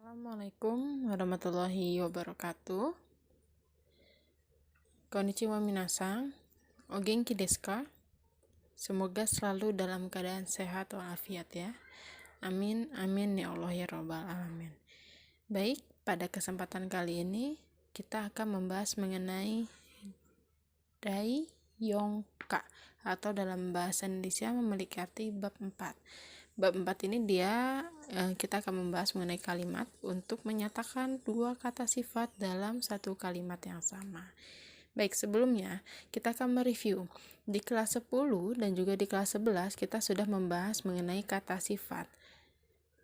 Assalamualaikum warahmatullahi wabarakatuh. Konnichiwa minasan. O genki desu ka? Semoga selalu dalam keadaan sehat walafiat ya. Amin, amin ya Allah ya Rabbal alamin. Baik, pada kesempatan kali ini kita akan membahas mengenai dai yongka atau dalam bahasa Indonesia memiliki arti bab 4. Bab 4 ini kita akan membahas mengenai kalimat untuk menyatakan dua kata sifat dalam satu kalimat yang sama. Baik, sebelumnya kita akan mereview. Di kelas 10 dan juga di kelas 11 kita sudah membahas mengenai kata sifat.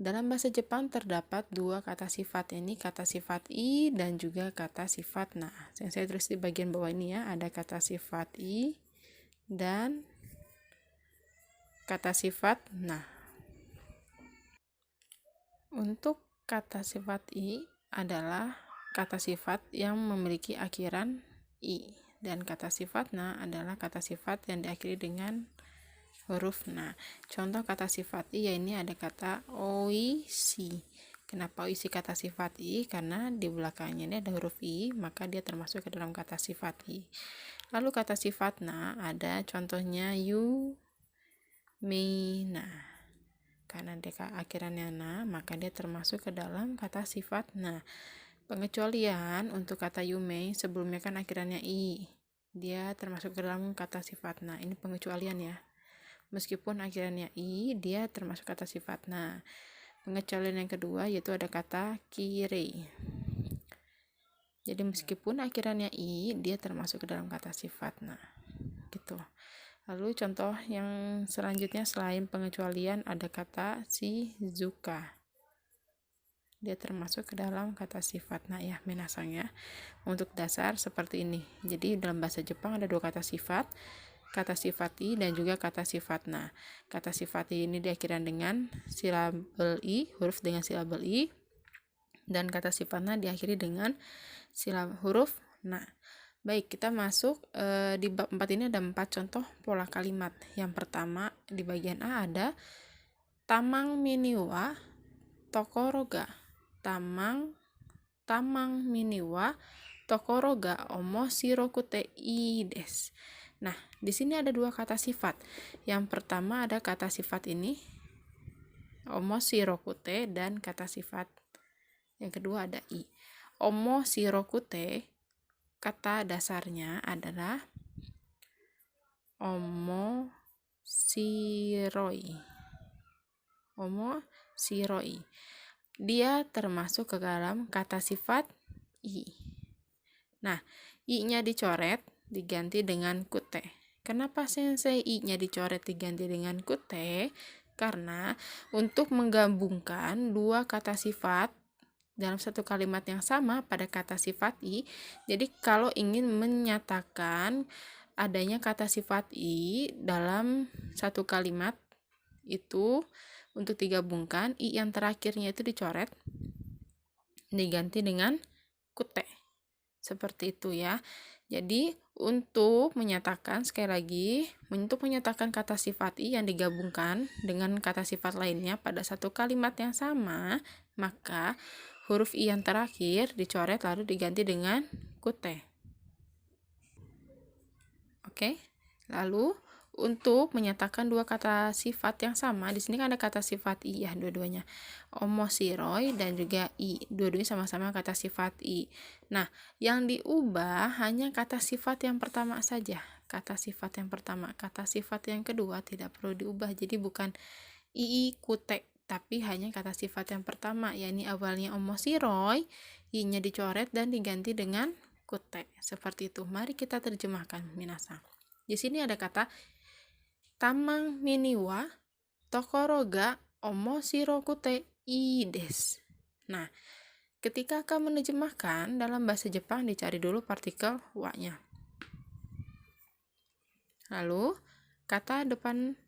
Dalam bahasa Jepang terdapat dua kata sifat, ini kata sifat i dan juga kata sifat na. Yang saya tulis di bagian bawah ini ya, ada kata sifat i dan kata sifat na. Untuk kata sifat i adalah kata sifat yang memiliki akhiran i, dan kata sifat na adalah kata sifat yang diakhiri dengan huruf na. Contoh kata sifat i ya, ini ada kata oishi. Kenapa oishi kata sifat i? Karena di belakangnya ini ada huruf i, maka dia termasuk ke dalam kata sifat i. Lalu kata sifat na ada contohnya yu, mei, na. Karena dia akhirannya na, maka dia termasuk ke dalam kata sifat na. Pengecualian untuk kata yume, sebelumnya kan akhirannya i, dia termasuk ke dalam kata sifat na. Ini pengecualian ya. Meskipun akhirannya i, dia termasuk kata sifat na. Pengecualian yang kedua yaitu ada kata kirei. Jadi meskipun akhirannya i, dia termasuk ke dalam kata sifat na. Gitu. Lalu contoh yang selanjutnya selain pengecualian ada kata shizuka. Dia termasuk ke dalam kata sifat na ya, minasang ya. Untuk dasar seperti ini. Jadi dalam bahasa Jepang ada dua kata sifat i dan juga kata sifat na. Kata sifat i ini diakhirkan dengan silabel i, huruf dengan silabel i, dan kata sifat na diakhiri dengan huruf na. Baik, kita masuk di bab 4 ini ada 4 contoh pola kalimat. Yang pertama di bagian A ada tamang mini wa tokoro ga. Tamang mini wa tokoro ga omoshirokute ii desu. Nah, di sini ada dua kata sifat. Yang pertama ada kata sifat ini omoshirokute, dan kata sifat yang kedua ada i. Omoshirokute kata dasarnya adalah omoshiroi. Dia termasuk ke dalam kata sifat i. Nah, i-nya dicoret diganti dengan kute. Kenapa sensei i-nya dicoret diganti dengan kute? Karena untuk menggabungkan dua kata sifat dalam satu kalimat yang sama pada kata sifat i, jadi kalau ingin menyatakan adanya kata sifat i dalam satu kalimat itu, untuk digabungkan i yang terakhirnya itu dicoret diganti dengan kute. Seperti itu ya. Jadi untuk menyatakan, sekali lagi, untuk menyatakan kata sifat i yang digabungkan dengan kata sifat lainnya pada satu kalimat yang sama, maka huruf i yang terakhir dicoret lalu diganti dengan kute. Oke. Lalu untuk menyatakan dua kata sifat yang sama, di sini kan ada kata sifat i ya, dua-duanya. Omoshiroi dan juga i. Dua-duanya sama-sama kata sifat i. Nah, yang diubah hanya kata sifat yang pertama saja. Kata sifat yang pertama. Kata sifat yang kedua tidak perlu diubah. Jadi bukan i kute, tapi hanya kata sifat yang pertama, yakni awalnya omoshiroi, i-nya dicoret dan diganti dengan kute. Seperti itu. Mari kita terjemahkan, minasang. Di sini ada kata tamang mini wa tokoro ga omoshirokute ii desu. Nah, ketika akan menerjemahkan dalam bahasa Jepang dicari dulu partikel wa-nya. Lalu kata depan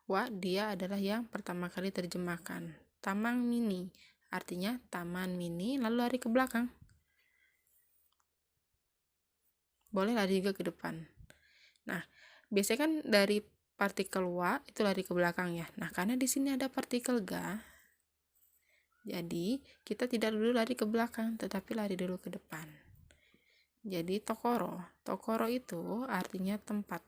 wa dia adalah yang pertama kali terjemahkan. Tamang mini artinya taman mini, lalu lari ke belakang. Boleh lari juga ke depan. Nah, biasanya kan dari partikel wa itu lari ke belakang ya. Nah, karena di sini ada partikel ga, Jadi kita tidak dulu lari ke belakang, tetapi lari dulu ke depan. Jadi tokoro itu artinya tempat.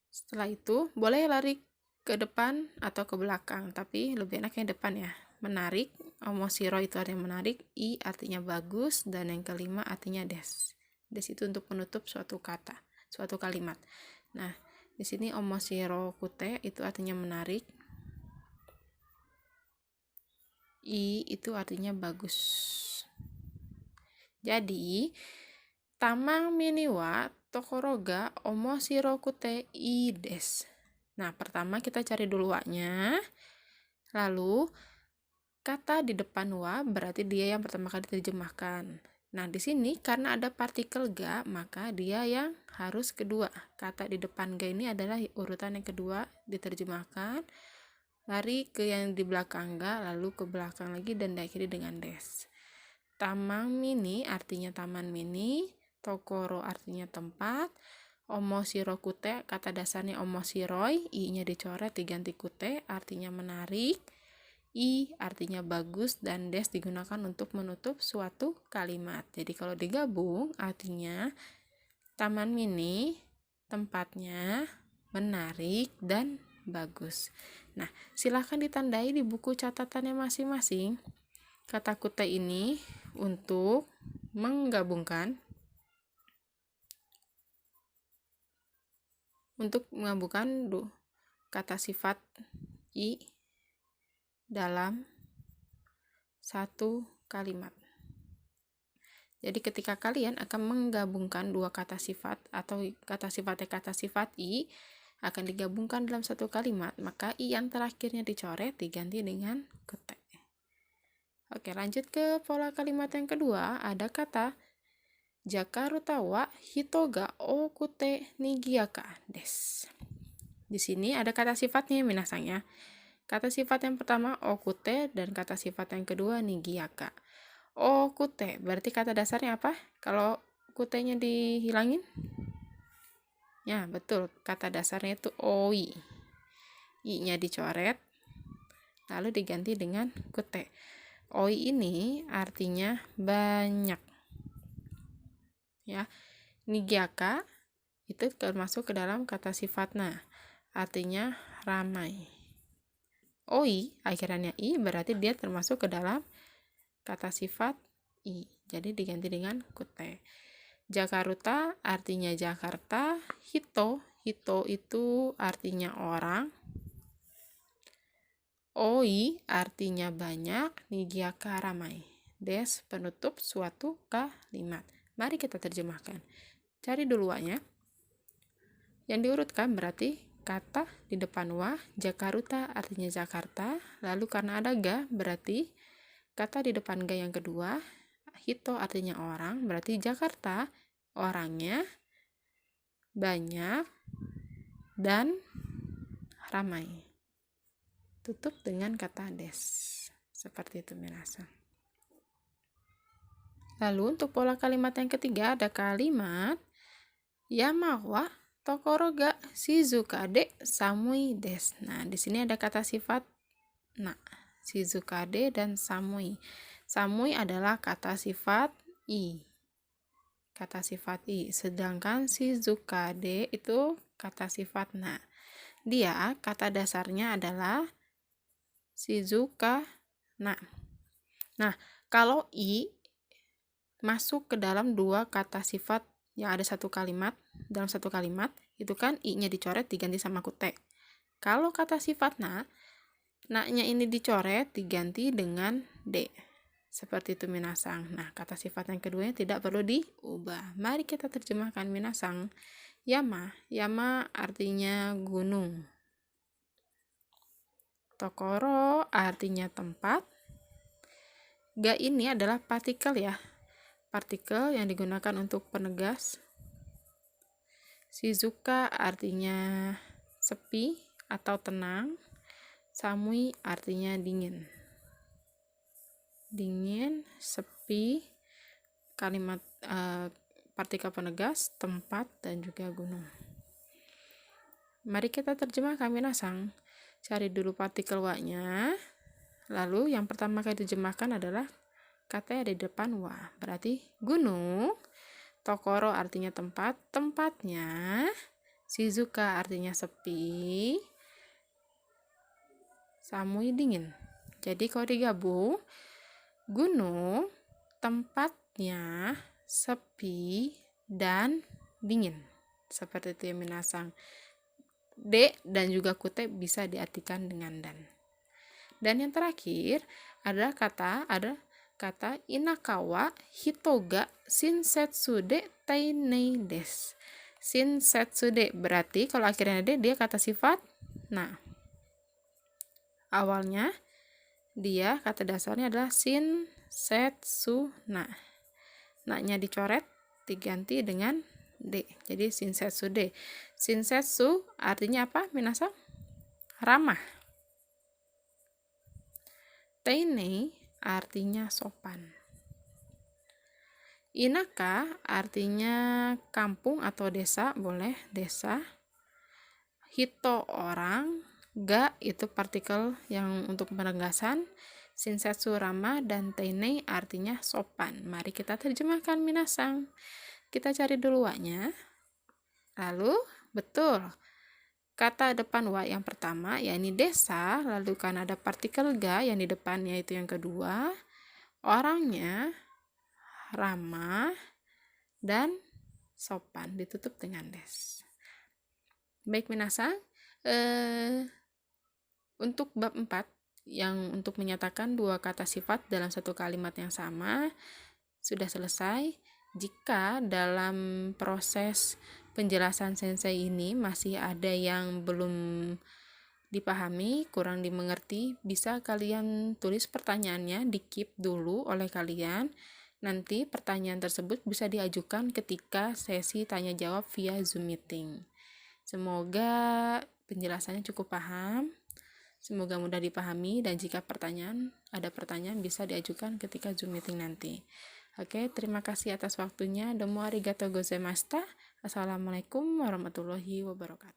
Setelah itu boleh lari ke depan atau ke belakang, tapi lebih enaknya depan ya. Menarik, omoshiro itu artinya menarik, i artinya bagus, dan yang kelima artinya des. Des itu untuk menutup suatu kata, suatu kalimat. Nah, di sini omoshiro kute itu artinya menarik, i itu artinya bagus. Jadi, tamang mini wa tokoro ga omoshiro kute ii desu. Nah, pertama kita cari dulu wa-nya. Lalu kata di depan wa berarti dia yang pertama kali diterjemahkan. Nah, di sini karena ada partikel ga, maka dia yang harus kedua. Kata di depan ga ini adalah urutan yang kedua diterjemahkan. Lari ke yang di belakang ga, lalu ke belakang lagi dan diakhiri dengan des. Tamang mini artinya taman mini, tokoro artinya tempat, omoshiro kute kata dasarnya omoshiroi, i-nya dicoret diganti kute artinya menarik, i artinya bagus, dan des digunakan untuk menutup suatu kalimat. Jadi kalau digabung artinya taman mini tempatnya menarik dan bagus. Nah, silahkan ditandai di buku catatannya masing-masing kata kute ini untuk menggabungkan kata sifat i dalam satu kalimat. Jadi ketika kalian akan menggabungkan dua kata sifat atau kata sifat i akan digabungkan dalam satu kalimat, maka i yang terakhirnya dicoret diganti dengan kute. Oke, lanjut ke pola kalimat yang kedua. Ada kata Jakarta wa hito ga okute nigiyaka desu. Di sini ada kata sifatnya minasang ya. Kata sifat yang pertama okute dan kata sifat yang kedua nigiyaka. Okute berarti kata dasarnya apa? Kalau kutenya dihilangin? Ya, betul. Kata dasarnya itu oi. I-nya dicoret lalu diganti dengan kute. Oi ini artinya banyak. Ya. Nigiyaka itu termasuk ke dalam kata sifat na, artinya ramai. Oi akhirannya i berarti dia termasuk ke dalam kata sifat i, jadi diganti dengan kute. Jakarta artinya Jakarta, hito itu artinya orang, oi artinya banyak, nigiyaka ramai. Des penutup suatu kalimat. Mari kita terjemahkan. Cari dulu wa-nya. Yang diurutkan berarti kata di depan wa, Jakarta artinya Jakarta, lalu karena ada ga berarti kata di depan ga yang kedua, hito artinya orang, berarti Jakarta orangnya banyak dan ramai. Tutup dengan kata des. Seperti itu minasang. Lalu untuk pola kalimat yang ketiga ada kalimat Yama wa tokoro ga shizuka de samui desu. Nah, di sini ada kata sifat na, shizuka de dan samui. Samui adalah kata sifat i. Kata sifat i, sedangkan shizuka de itu kata sifat na. Dia kata dasarnya adalah shizuka na. Nah, kalau i masuk ke dalam dua kata sifat yang ada dalam satu kalimat, itu kan i-nya dicoret diganti sama kute. Kalau kata sifat na-nya ini dicoret diganti dengan de. Seperti itu minasang. Nah, kata sifat yang keduanya tidak perlu diubah. Mari kita terjemahkan minasang. Yama artinya gunung. Tokoro artinya tempat. Ga ini adalah partikel ya. Partikel yang digunakan untuk penegas. Shizuka artinya sepi atau tenang. Samui artinya dingin. Dingin, sepi, kalimat partikel penegas, tempat, dan juga gunung. Mari kita terjemahkan minasang. Cari dulu partikel wa-nya. Lalu yang pertama kali diterjemahkan adalah kata yang ada di depan wa. Berarti gunung, tokoro artinya tempat, tempatnya, shizuka artinya sepi, samui dingin. Jadi kalau digabung, gunung, tempatnya, sepi, dan dingin. Seperti itu ya minasang. De dan juga kute bisa diartikan dengan dan. Dan yang terakhir ada kata inakawa hitoga shinsetsude tainei des. Shinsetsude berarti kalau akhirnya de dia kata sifat. Nah, awalnya dia kata dasarnya adalah shinsetsu. Nah, na-nya dicoret diganti dengan de. Jadi shinsetsu de. Shinsetsu artinya apa, minasang? Ramah. Teinei artinya sopan. Inaka artinya kampung atau desa, boleh desa. Hito orang, ga itu partikel yang untuk penegasan. Shinsetsu ramah dan teinei artinya sopan. Mari kita terjemahkan minasang. Kita cari dulu wa-nya. Lalu betul. Kata depan wa yang pertama yakni desa, lalu kan ada partikel ga yang di depannya itu yang kedua. Orangnya ramah dan sopan, ditutup dengan des. Baik minasang, untuk bab 4 yang untuk menyatakan dua kata sifat dalam satu kalimat yang sama sudah selesai. Jika dalam proses penjelasan sensei ini masih ada yang belum dipahami, kurang dimengerti, bisa kalian tulis pertanyaannya, di-keep dulu oleh kalian. Nanti pertanyaan tersebut bisa diajukan ketika sesi tanya jawab via Zoom meeting. Semoga penjelasannya cukup paham, semoga mudah dipahami, dan jika ada pertanyaan bisa diajukan ketika Zoom meeting nanti. Oke, terima kasih atas waktunya. Domo arigatou gozaimashita. Assalamualaikum warahmatullahi wabarakatuh.